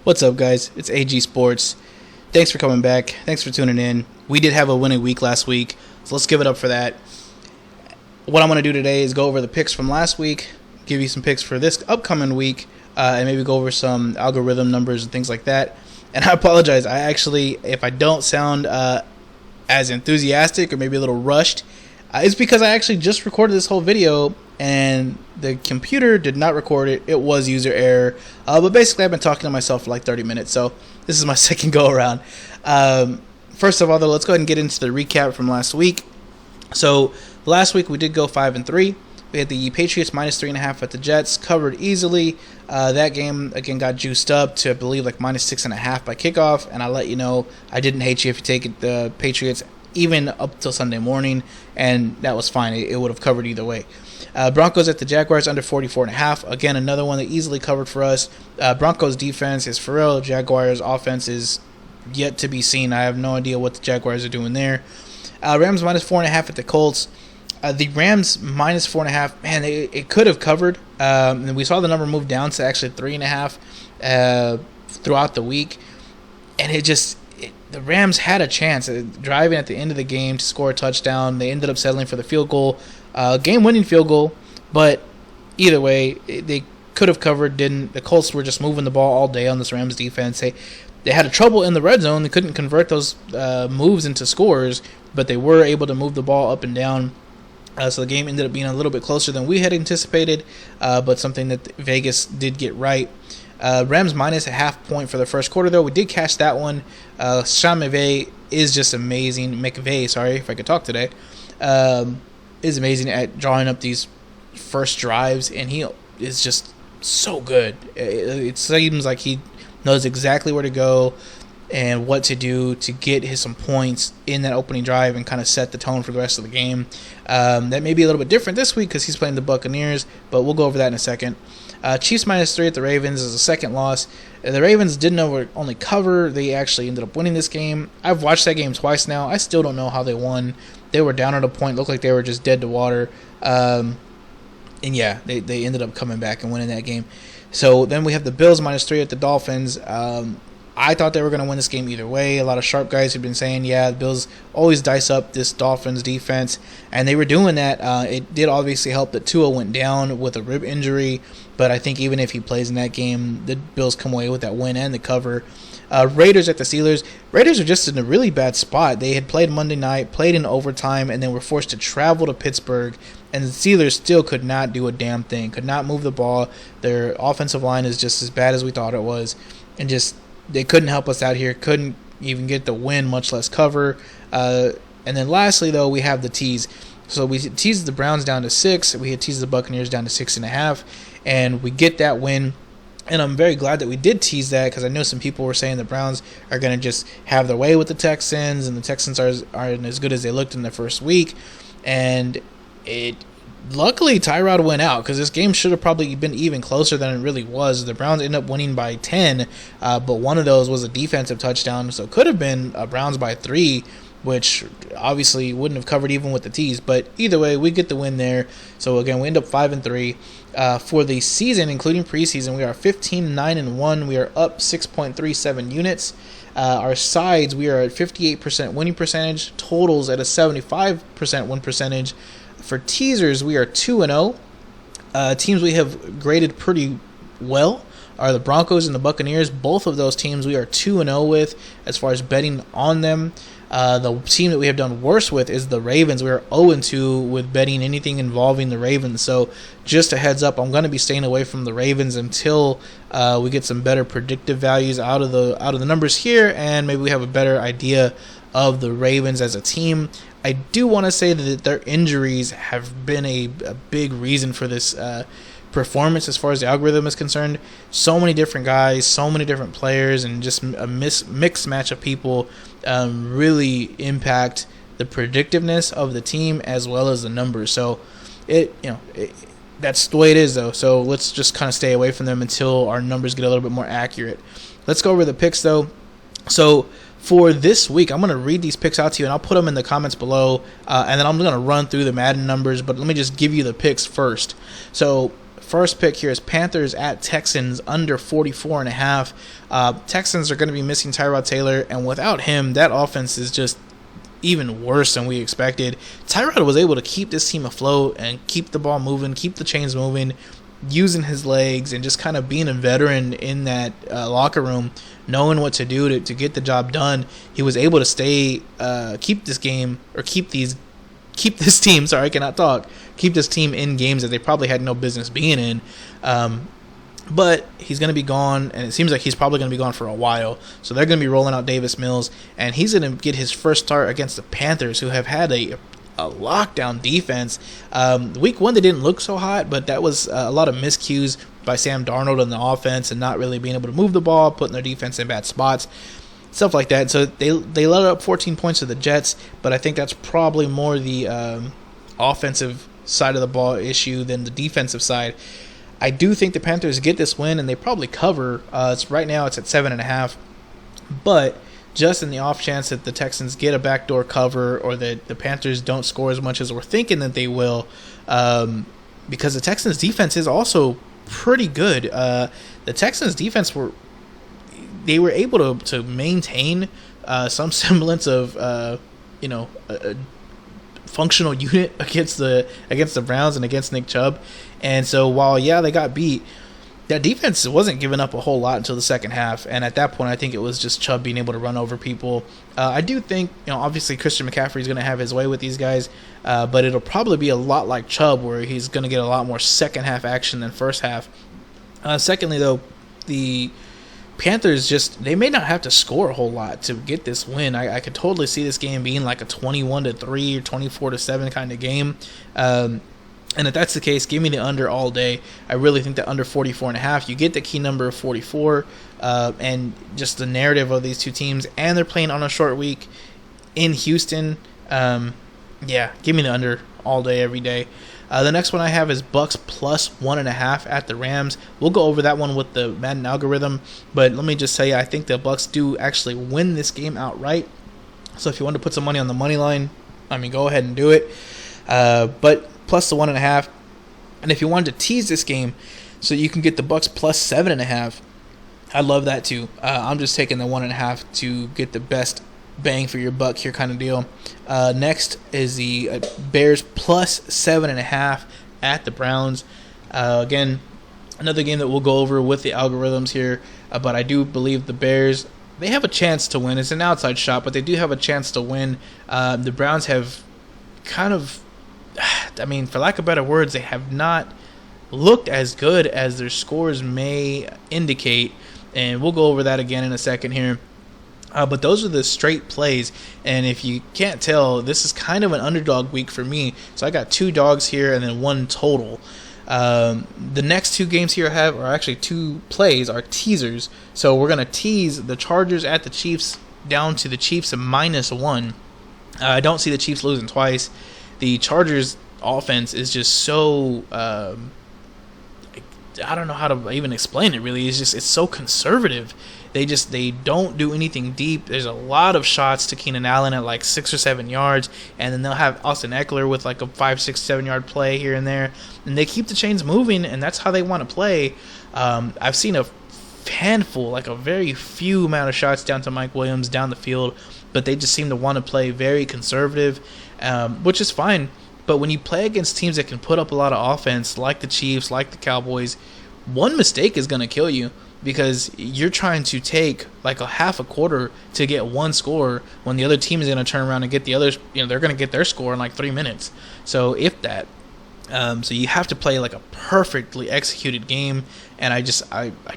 What's up, guys? It's AG Sports. Thanks for coming back. Thanks for tuning in. We did have a winning week last week, so let's give it up for that. What I'm going to do today is go over the picks from last week, give you some picks for this upcoming week, and maybe go over some algorithm numbers and things like that. And I apologize. If I don't sound as enthusiastic or maybe a little rushed, it's because I actually just recorded this whole video and the computer did not record it. It was user error. But basically, I've been talking to myself for like 30 minutes, so this is my second go around. First of all, though, let's go ahead and get into the recap from last week. So last week we did go 5-3. We had the Patriots -3.5 at the Jets, covered easily. That game again got juiced up to I believe like -6.5 by kickoff, and I let you know I didn't hate you if you take the Patriots even up till Sunday morning, and that was fine. It would have covered either way. Broncos at the Jaguars under 44.5. Again, another one that easily covered for us. Broncos defense is for real. Jaguars offense is yet to be seen. I have no idea what the Jaguars are doing there. Rams -4.5 at the Colts. The Rams -4.5. Man, it could have covered. And we saw the number move down to actually 3.5 throughout the week, and the Rams had a chance driving at the end of the game to score a touchdown. They ended up settling for the field goal, game-winning field goal. But either way, they could have covered, didn't. The Colts were just moving the ball all day on this Rams defense. They had trouble in the red zone. They couldn't convert those moves into scores, but they were able to move the ball up and down. So the game ended up being a little bit closer than we had anticipated, but something that Vegas did get right. Rams -0.5 point for the first quarter, though. We did catch that one. Sean McVay is just amazing. McVay, sorry if I could talk today, is amazing at drawing up these first drives, and he is just so good. It seems like he knows exactly where to go and what to do to get some points in that opening drive and kind of set the tone for the rest of the game. That may be a little bit different this week because he's playing the Buccaneers, but we'll go over that in a second. Chiefs -3 at the Ravens is a second loss. The Ravens didn't only cover. They actually ended up winning this game. I've watched that game twice now. I still don't know how they won. They were down at a point. Looked like they were just dead to water. And yeah, they ended up coming back and winning that game. So then we have the Bills -3 at the Dolphins. I thought they were going to win this game either way. A lot of sharp guys have been saying, yeah, the Bills always dice up this Dolphins defense, and they were doing that. It did obviously help that Tua went down with a rib injury, but I think even if he plays in that game, the Bills come away with that win and the cover. Raiders at the Steelers. Raiders are just in a really bad spot. They had played Monday night, played in overtime, and then were forced to travel to Pittsburgh, and the Steelers still could not do a damn thing, could not move the ball. Their offensive line is just as bad as we thought it was, and just they couldn't help us out here, couldn't even get the win, much less cover. And then lastly, though, we have the tease. So we teased the Browns down to 6. We had teased the Buccaneers down to 6.5. And we get that win. And I'm very glad that we did tease that because I know some people were saying the Browns are going to just have their way with the Texans. And the Texans aren't as good as they looked in the first week. And luckily, Tyrod went out because this game should have probably been even closer than it really was. The Browns ended up winning by 10, but one of those was a defensive touchdown, so it could have been Browns by 3, which obviously wouldn't have covered even with the tease. But either way, we get the win there. So again, we end up 5-3. For the season, including preseason, we are 15-9-1. We are up 6.37 units. Our sides, we are at 58% winning percentage. Totals at a 75% win percentage. For teasers, we are 2-0. Teams we have graded pretty well are the Broncos and the Buccaneers. Both of those teams we are 2-0 with as far as betting on them. The team that we have done worse with is the Ravens. We are 0-2 with betting anything involving the Ravens. So just a heads up, I'm going to be staying away from the Ravens until we get some better predictive values out of the numbers here, and maybe we have a better idea of the Ravens as a team. I do want to say that their injuries have been a big reason for this performance as far as the algorithm is concerned. So many different guys, so many different players, and just a mixed match of people really impact the predictiveness of the team as well as the numbers. So that's the way it is, though. So let's just kind of stay away from them until our numbers get a little bit more accurate. Let's go over the picks, though. So for this week, I'm going to read these picks out to you, and I'll put them in the comments below, and then I'm going to run through the Madden numbers, but let me just give you the picks first. So First pick here is Panthers at Texans under 44.5. Texans are going to be missing Tyrod Taylor, and without him, that offense is just even worse than we expected. Tyrod was able to keep this team afloat and keep the ball moving, keep the chains moving, using his legs and just kind of being a veteran in that locker room, knowing what to do to get the job done. He was able to keep this team in games that they probably had no business being in. But he's going to be gone, and it seems like he's probably going to be gone for a while. So they're going to be rolling out Davis Mills, and he's going to get his first start against the Panthers, who have had a lockdown defense. Week 1, they didn't look so hot, but that was a lot of miscues by Sam Darnold in the offense and not really being able to move the ball, putting their defense in bad spots, stuff like that. So they let up 14 points to the Jets, but I think that's probably more the offensive side of the ball issue than the defensive side. I do think the Panthers get this win, and they probably cover. Right now it's at 7.5, but just in the off chance that the Texans get a backdoor cover or that the Panthers don't score as much as we're thinking that they will, because the Texans defense is also pretty good. The Texans defense were able to maintain some semblance of a functional unit against the Browns and against Nick Chubb. And so while they got beat, that defense wasn't giving up a whole lot until the second half, and at that point I think it was just Chubb being able to run over people. I do think, obviously Christian McCaffrey is going to have his way with these guys, but it'll probably be a lot like Chubb, where he's going to get a lot more second half action than first half. Secondly, though, the Panthers they may not have to score a whole lot to get this win. I could totally see this game being like a 21-3 or 24-7 kind of game. And if that's the case, give me the under all day. I really think that under 44.5, you get the key number of 44, and just the narrative of these two teams, and they're playing on a short week in Houston. Give me the under all day, every day. The next one I have is Bucs plus 1.5 at the Rams. We'll go over that one with the Madden algorithm, but let me just tell you, I think the Bucs do actually win this game outright. So if you want to put some money on the money line, go ahead and do it. But plus the 1.5, and if you wanted to tease this game so you can get the Bucs plus 7.5, I love that too. I'm just taking the 1.5 to get the best bang for your buck here kind of deal. Next is the Bears plus 7.5 at the Browns. Again, another game that we'll go over with the algorithms here, but I do believe the Bears, they have a chance to win. It's an outside shot, but they do have a chance to win. The Browns have kind of, for lack of better words, they have not looked as good as their scores may indicate, and we'll go over that again in a second here. But those are the straight plays, and if you can't tell, this is kind of an underdog week for me. So I got 2 dogs here and then 1 total. The next 2 games here I have are actually 2 plays, are teasers. So we're going to tease the Chargers at the Chiefs down to the Chiefs -1. I don't see the Chiefs losing twice. The Chargers offense is just so I don't know how to even explain it, really. It's so conservative. They don't do anything deep. There's a lot of shots to Keenan Allen at like 6 or 7 yards, and then they'll have Austin Eckler with like a 5, 6, 7 yard play here and there, and they keep the chains moving, and that's how they want to play. I've seen a handful, like a very few amount of shots down to Mike Williams down the field, but they just seem to want to play very conservative, which is fine. But when you play against teams that can put up a lot of offense, like the Chiefs, like the Cowboys, one mistake is going to kill you, because you're trying to take like a half a quarter to get one score when the other team is going to turn around and get the others. They're going to get their score in like 3 minutes. So if that. So you have to play like a perfectly executed game, and I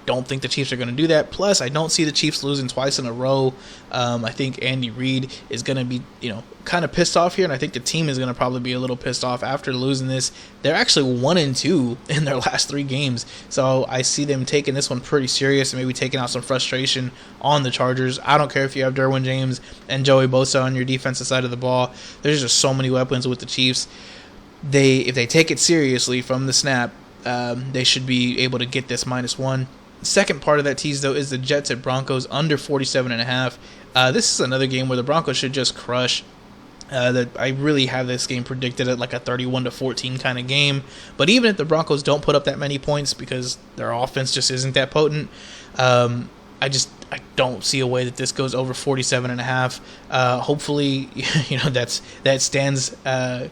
don't think the Chiefs are going to do that. Plus, I don't see the Chiefs losing twice in a row. I think Andy Reid is going to be, kind of pissed off here, and I think the team is going to probably be a little pissed off after losing this. They're actually 1-2 in their last 3 games, so I see them taking this one pretty serious and maybe taking out some frustration on the Chargers. I don't care if you have Derwin James and Joey Bosa on your defensive side of the ball. There's just so many weapons with the Chiefs. If they take it seriously from the snap, they should be able to get this -1. The second part of that tease, though, is the Jets at Broncos under 47.5. This is another game where the Broncos should just crush That I really have this game predicted at like a 31-14 kind of game. But even if the Broncos don't put up that many points because their offense just isn't that potent, I don't see a way that this goes over 47.5. Hopefully, that stands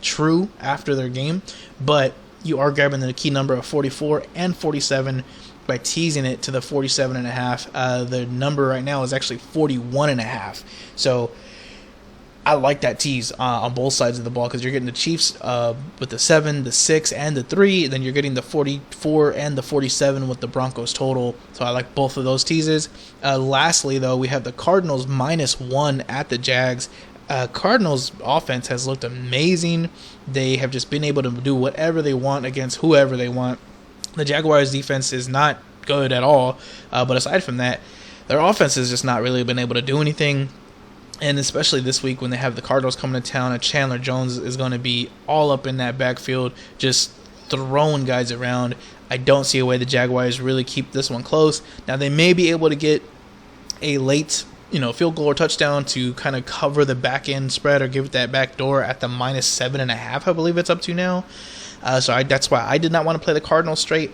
true after their game. But you are grabbing the key number of 44 and 47 by teasing it to the 47.5. The number right now is actually 41.5. So I like that tease on both sides of the ball because you're getting the Chiefs with the 7, the 6, and the 3. Then you're getting the 44 and the 47 with the Broncos total. So I like both of those teases. Lastly, though, we have the Cardinals -1 at the Jags. Cardinals offense has looked amazing. They have just been able to do whatever they want against whoever they want. The Jaguars defense is not good at all. But aside from that, their offense has just not really been able to do anything. And especially this week when they have the Cardinals coming to town, and Chandler Jones is going to be all up in that backfield, just throwing guys around. I don't see a way the Jaguars really keep this one close. Now, they may be able to get a late field goal or touchdown to kind of cover the back end spread or give it that back door at the -7.5, I believe it's up to now. That's why I did not want to play the Cardinals straight.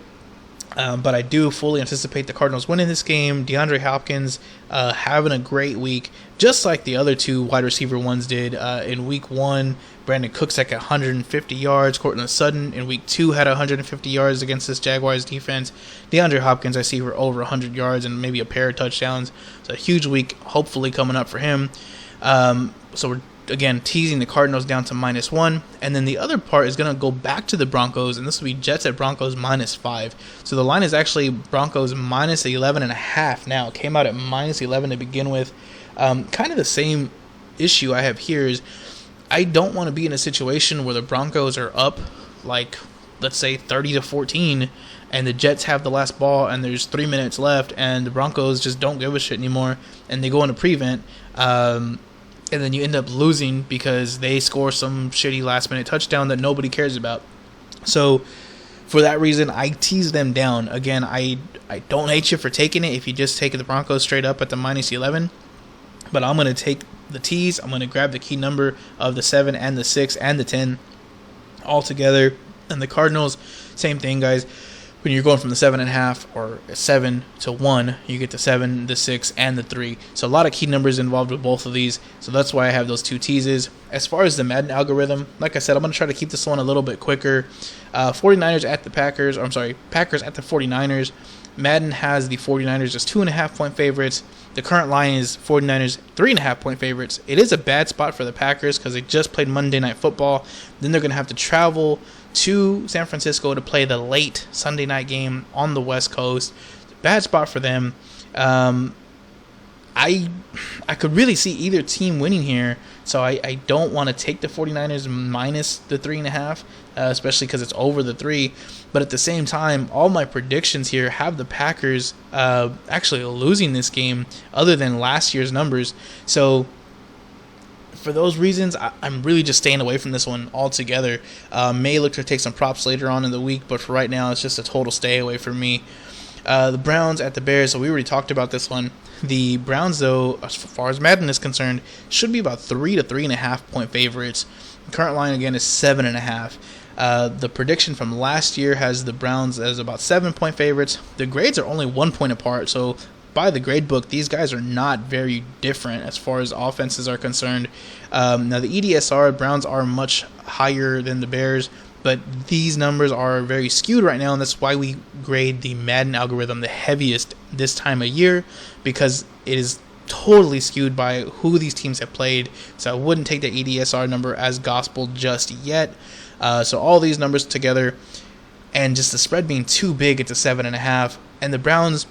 But I do fully anticipate the Cardinals winning this game. DeAndre Hopkins having a great week, just like the other two wide receiver ones did. In week 1, Brandon Cooks at 150 yards. Courtland Sutton in week 2 had 150 yards against this Jaguars defense. DeAndre Hopkins I see for over 100 yards and maybe a pair of touchdowns. It's a huge week hopefully coming up for him. So we're again teasing the Cardinals down to -1, and then the other part is going to go back to the Broncos, and this will be Jets at Broncos -5. So the line is actually Broncos -11.5 now. It came out at -11 to begin with. Kind of the same issue I have here is I don't want to be in a situation where the Broncos are up, like let's say 30-14, and the Jets have the last ball and there's 3 minutes left, and the Broncos just don't give a shit anymore, and they go into prevent. And then you end up losing because they score some shitty last-minute touchdown that nobody cares about. So for that reason, I tease them down. Again, I don't hate you for taking it if you just take the Broncos straight up at the -11. But I'm going to take the tease. I'm going to grab the key number of the 7 and the 6 and the 10 all together. And the Cardinals, same thing, guys. When you're going from the 7.5 or 7 to 1, you get the 7, the 6, and the 3. So a lot of key numbers involved with both of these. So that's why I have those two teases. As far as the Madden algorithm, like I said, I'm going to try to keep this one a little bit quicker. 49ers at the Packers. Packers at the 49ers. Madden has the 49ers as 2.5-point favorites. The current line is 49ers 3.5-point favorites. It is a bad spot for the Packers because they just played Monday Night Football. Then they're going to have to travel to San Francisco to play the late Sunday night game on the West Coast. Bad spot for them. I could really see either team winning here, so I don't want to take the 49ers minus the 3.5, especially because it's over the 3. But at the same time, all my predictions here have the Packers actually losing this game other than last year's numbers. So for those reasons, I'm really just staying away from this one altogether. May look to take some props later on in the week, but for right now, it's just a total stay away from me. The Browns at the Bears, so we already talked about this one. The Browns, though, as far as Madden is concerned, should be about 3 to 3.5-point favorites. The current line, again, is 7.5. The prediction from last year has the Browns as about 7-point favorites. The grades are only 1 point apart, so by the grade book, these guys are not very different as far as offenses are concerned. Now, the EDSR, Browns are much higher than the Bears, but these numbers are very skewed right now, and that's why we grade the Madden algorithm the heaviest this time of year, because it is totally skewed by who these teams have played. So I wouldn't take the EDSR number as gospel just yet. So all these numbers together, and just the spread being too big, it's a 7.5. And the Browns,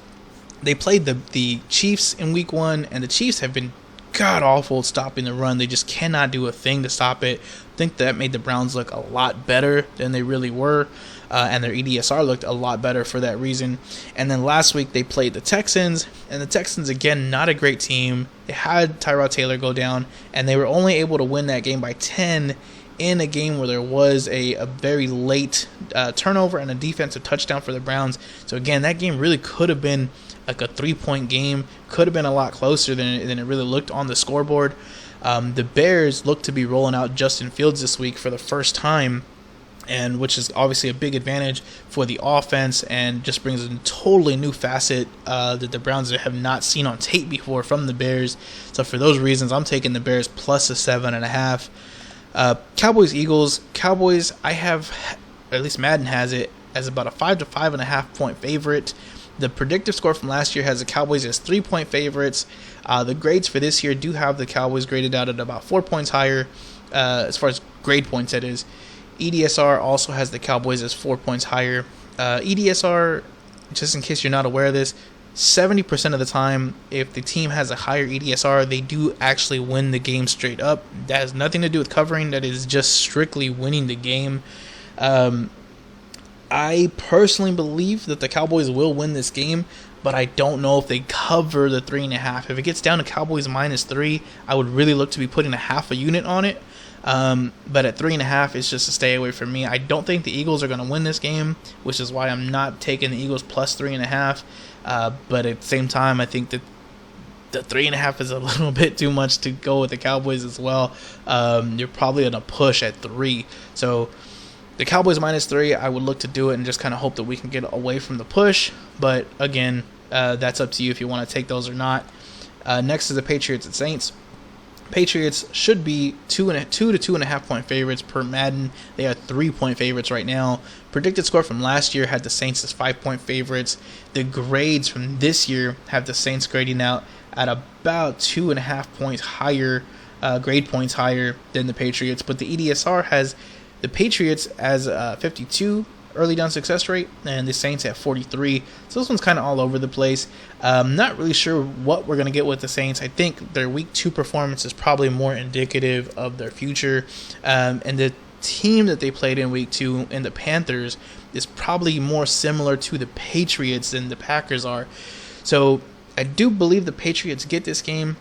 they played the Chiefs in week 1, and the Chiefs have been god-awful at stopping the run. They just cannot do a thing to stop it. I think that made the Browns look a lot better than they really were, and their EDSR looked a lot better for that reason. And then last week they played the Texans, and the Texans, again, not a great team. They had Tyrod Taylor go down, and they were only able to win that game by 10 in a game where there was a very late turnover and a defensive touchdown for the Browns. So again, that game really could have been like a 3-point game, could have been a lot closer than it really looked on the scoreboard. The Bears look to be rolling out Justin Fields this week for the first time, and which is obviously a big advantage for the offense and just brings a totally new facet that the Browns have not seen on tape before from the Bears. So for those reasons, I'm taking the Bears plus a 7.5. Cowboys, Eagles. Cowboys, I have, or at least Madden has it, as about a 5 to 5.5 point favorite. The predictive score from last year has the Cowboys as 3-point favorites. The grades for this year do have the Cowboys graded out at about 4 points higher, as far as grade points, that is. EDSR also has the Cowboys as 4 points higher. EDSR, just in case you're not aware of this, 70% of the time, if the team has a higher EDSR, they do actually win the game straight up. That has nothing to do with covering. That is just strictly winning the game. I personally believe that the Cowboys will win this game, but I don't know if they cover the 3.5. If it gets down to Cowboys -3, I would really look to be putting a half a unit on it. But at 3.5, it's just a stay away from me. I don't think the Eagles are going to win this game, which is why I'm not taking the Eagles plus 3.5. But at the same time, I think that the 3.5 is a little bit too much to go with the Cowboys as well. You're probably going to push at 3. So the Cowboys -3, I would look to do it and just kind of hope that we can get away from the push. But again, that's up to you if you want to take those or not. Next is the Patriots and Saints. Patriots should be 2 to 2.5 point favorites per Madden. They are 3-point favorites right now. Predicted score from last year had the Saints as 5-point favorites. The grades from this year have the Saints grading out at about 2.5 points higher, grade points higher than the Patriots. But the EDSR has the Patriots as 52 early down success rate, and the Saints at 43. So this one's kind of all over the place. Not really sure what we're going to get with the Saints. I think their Week 2 performance is probably more indicative of their future. And the team that they played in Week 2 in the Panthers is probably more similar to the Patriots than the Packers are. So I do believe the Patriots get this game.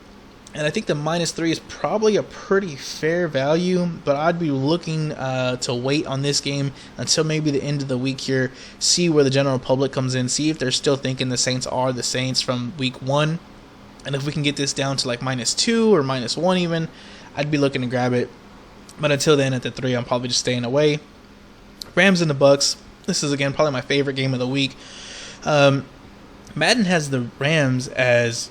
And I think the -3 is probably a pretty fair value, but I'd be looking to wait on this game until maybe the end of the week here, see where the general public comes in, see if they're still thinking the Saints are the Saints from Week 1. And if we can get this down to like -2 or -1 even, I'd be looking to grab it. But until then, at the 3, I'm probably just staying away. Rams and the Bucs. This is, again, probably my favorite game of the week. Madden has the Rams as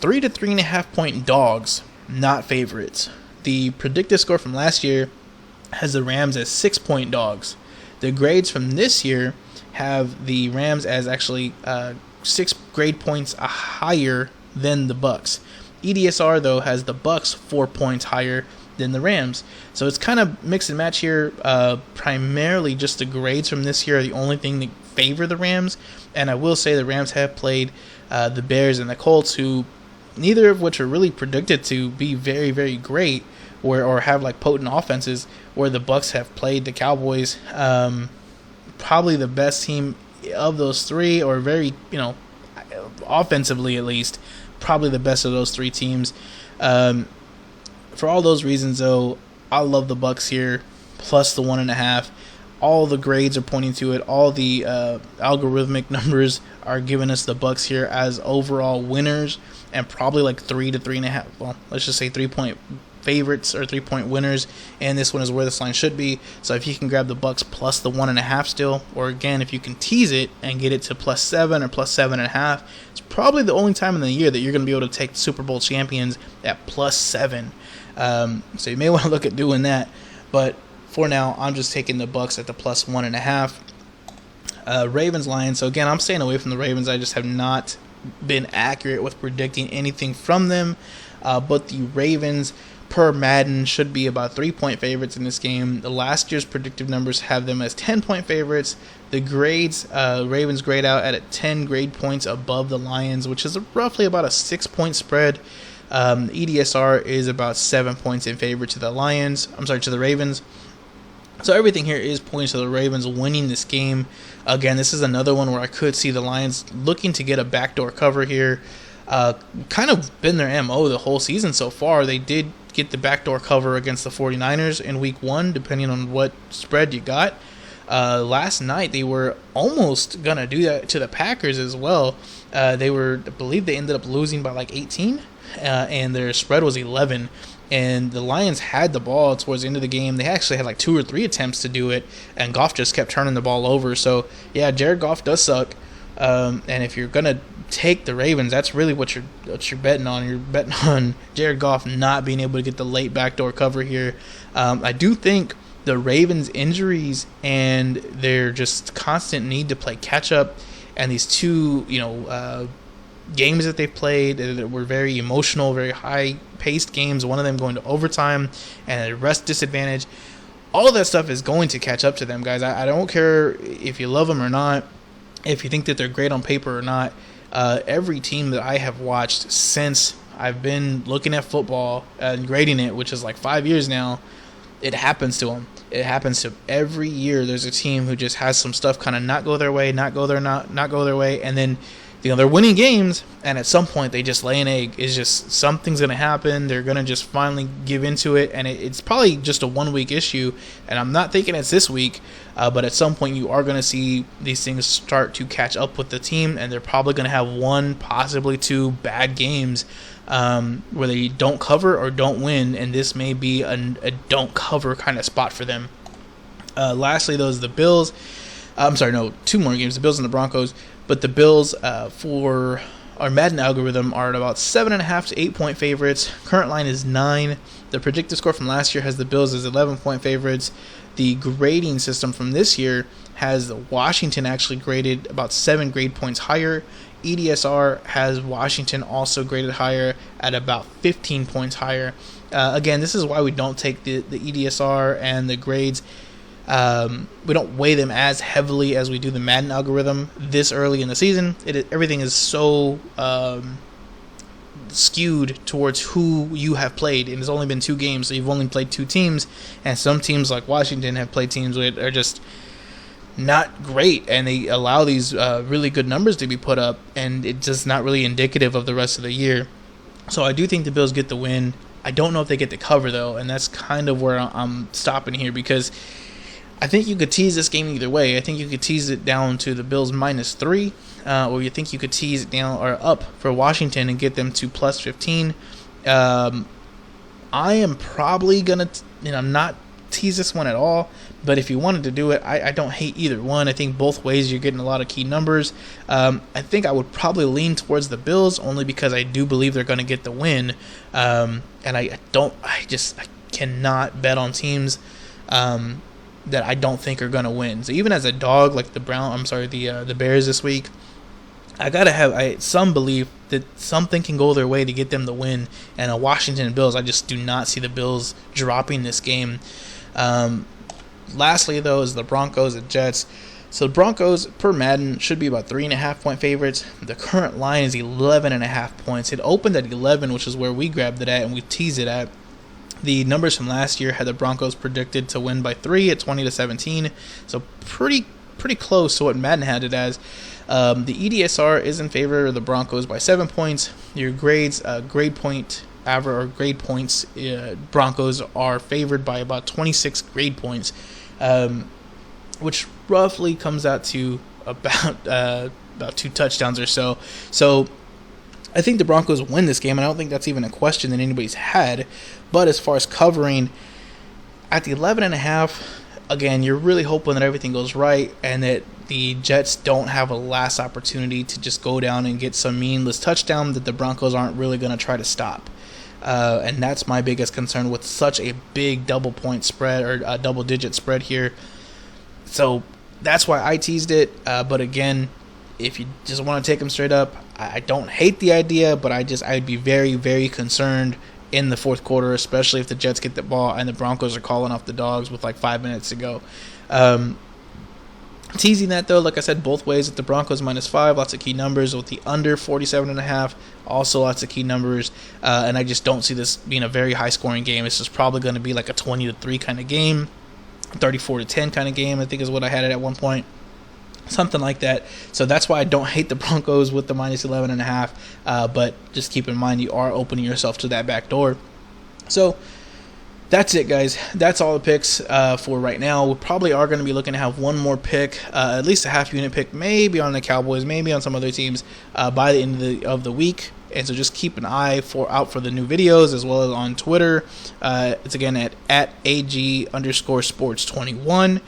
3 to 3.5 point dogs, not favorites. The predicted score from last year has the Rams as 6-point dogs. The grades from this year have the Rams as actually 6 grade points higher than the Bucs. EDSR, though, has the Bucs 4 points higher than the Rams. So it's kind of mix and match here. Primarily just the grades from this year are the only thing that favor the Rams. And I will say the Rams have played the Bears and the Colts, who neither of which are really predicted to be very, very great or have like potent offenses, where the Bucs have played the Cowboys. Probably the best team of those 3, or very, offensively at least, probably the best of those 3 teams. For all those reasons, though, I love the Bucs here, plus the 1.5. All the grades are pointing to it. All the algorithmic numbers are giving us the Bucs here as overall winners, and probably like 3 to 3.5. Well, let's just say 3-point favorites or 3-point winners. And this one is where this line should be. So if you can grab the Bucs plus the 1.5 still, or again, if you can tease it and get it to plus 7 or plus 7.5, it's probably the only time in the year that you're going to be able to take the Super Bowl champions at plus 7. So you may want to look at doing that. But for now, I'm just taking the Bucs at the plus 1.5. Ravens, Lions. So again, I'm staying away from the Ravens. I just have not been accurate with predicting anything from them. But the Ravens, per Madden, should be about 3-point favorites in this game. The last year's predictive numbers have them as 10-point favorites. The grades, Ravens grade out at 10 grade points above the Lions, which is roughly about a 6-point spread. EDSR is about 7 points in favor to the to the Ravens. So everything here is pointing to the Ravens winning this game. Again, this is another one where I could see the Lions looking to get a backdoor cover here. Kind of been their MO the whole season so far. They did get the backdoor cover against the 49ers in Week 1, depending on what spread you got. Last night they were almost gonna do that to the Packers as well. I believe they ended up losing by like 18, and their spread was 11. And the Lions had the ball towards the end of the game. They actually had like 2 or 3 attempts to do it, and Goff just kept turning the ball over. So yeah, Jared Goff does suck. And if you're gonna take the Ravens, that's really what you're betting on. You're betting on Jared Goff not being able to get the late backdoor cover here. I do think the Ravens' injuries and their just constant need to play catch up, and these two, games that they've played that were very emotional, very high-paced games, one of them going to overtime and a rest disadvantage, all of that stuff is going to catch up to them, guys. I don't care if you love them or not, if you think that they're great on paper or not. Every team that I have watched since I've been looking at football and grading it, which is like 5 years now, it happens to them. It happens to every year. There's a team who just has some stuff kind of not go their way, not go their way, and then they're winning games, and at some point they just lay an egg. It's just something's going to happen. They're going to just finally give into it, and it's probably just a 1 week issue, and I'm not thinking it's this week, but at some point you are going to see these things start to catch up with the team, and they're probably going to have 1, possibly 2 bad games where they don't cover or don't win, and this may be a don't cover kind of spot for them. Lastly, those are the Bills. 2 more games, the Bills and the Broncos. But the Bills, for our Madden algorithm, are at about 7.5 to 8 point favorites. Current line is 9. The predictive score from last year has the Bills as 11 point favorites. The grading system from this year has Washington actually graded about 7 grade points higher. EDSR has Washington also graded higher at about 15 points higher. Again, this is why we don't take the EDSR and the grades. We don't weigh them as heavily as we do the Madden algorithm this early in the season. Everything is so skewed towards who you have played, and it's only been 2 games, so you've only played 2 teams, and some teams like Washington have played teams that are just not great, and they allow these really good numbers to be put up, and it's just not really indicative of the rest of the year. So I do think the Bills get the win. I don't know if they get the cover, though, and that's kind of where I'm stopping here, because I think you could tease this game either way. I think you could tease it down to the Bills -3, or you think you could tease it down or up for Washington and get them to +15. I am probably going to not tease this one at all, but if you wanted to do it, I don't hate either one. I think both ways you're getting a lot of key numbers. I think I would probably lean towards the Bills only because I do believe they're going to get the win, and I cannot bet on teams that I don't think are going to win. So even as a dog, like the Bears this week, I gotta have some belief that something can go their way to get them the win. And a Washington Bills, I just do not see the Bills dropping this game. Lastly, though, is the Broncos and Jets. So the Broncos, per Madden, should be about 3.5 point favorites. The current line is 11.5 points. It opened at 11, which is where we grabbed it at and we teased it at. The numbers from last year had the Broncos predicted to win by 3 at 20-17, so pretty close to what Madden had it as. The EDSR is in favor of the Broncos by 7 points. Your grades, grade point average or grade points, Broncos are favored by about 26 grade points, which roughly comes out to about 2 touchdowns or so. So I think the Broncos win this game, and I don't think that's even a question that anybody's had. But as far as covering, at the 11.5, again, you're really hoping that everything goes right and that the Jets don't have a last opportunity to just go down and get some meaningless touchdown that the Broncos aren't really going to try to stop. And that's my biggest concern with such a big double-point spread or a double-digit spread here. So that's why I teased it. But again, if you just want to take them straight up, I don't hate the idea, but I'd be very, very concerned in the fourth quarter, especially if the Jets get the ball and the Broncos are calling off the dogs with like 5 minutes to go. Teasing that, though, like I said, both ways. With the Broncos -5, lots of key numbers. With the under 47.5, also lots of key numbers. And I just don't see this being a very high-scoring game. This is probably going to be like a 20-3 kind of game, 34-10 kind of game, I think is what I had it at one point. Something like that. So that's why I don't hate the Broncos with the -11.5. But just keep in mind you are opening yourself to that back door. So that's it, guys. That's all the picks for right now. We probably are going to be looking to have one more pick, at least a half unit pick, maybe on the Cowboys, maybe on some other teams by the end of the week. And so just keep an eye out for the new videos, as well as on Twitter. It's again at AG_sports21.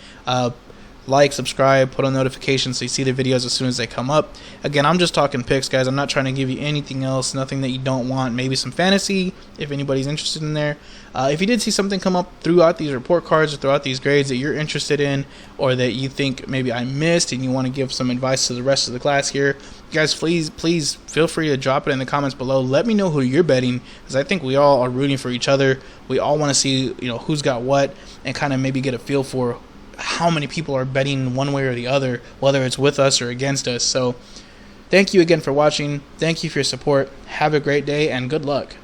Like, subscribe, put on notifications so you see the videos as soon as they come up. Again, I'm just talking picks, guys. I'm not trying to give you anything else, nothing that you don't want. Maybe some fantasy, if anybody's interested in there. If you did see something come up throughout these report cards or throughout these grades that you're interested in, or that you think maybe I missed and you want to give some advice to the rest of the class here, guys, please feel free to drop it in the comments below. Let me know who you're betting, because I think we all are rooting for each other. We all want to see, who's got what, and kind of maybe get a feel for how many people are betting one way or the other, whether it's with us or against us. So thank you again for watching. Thank you for your support. Have a great day and good luck.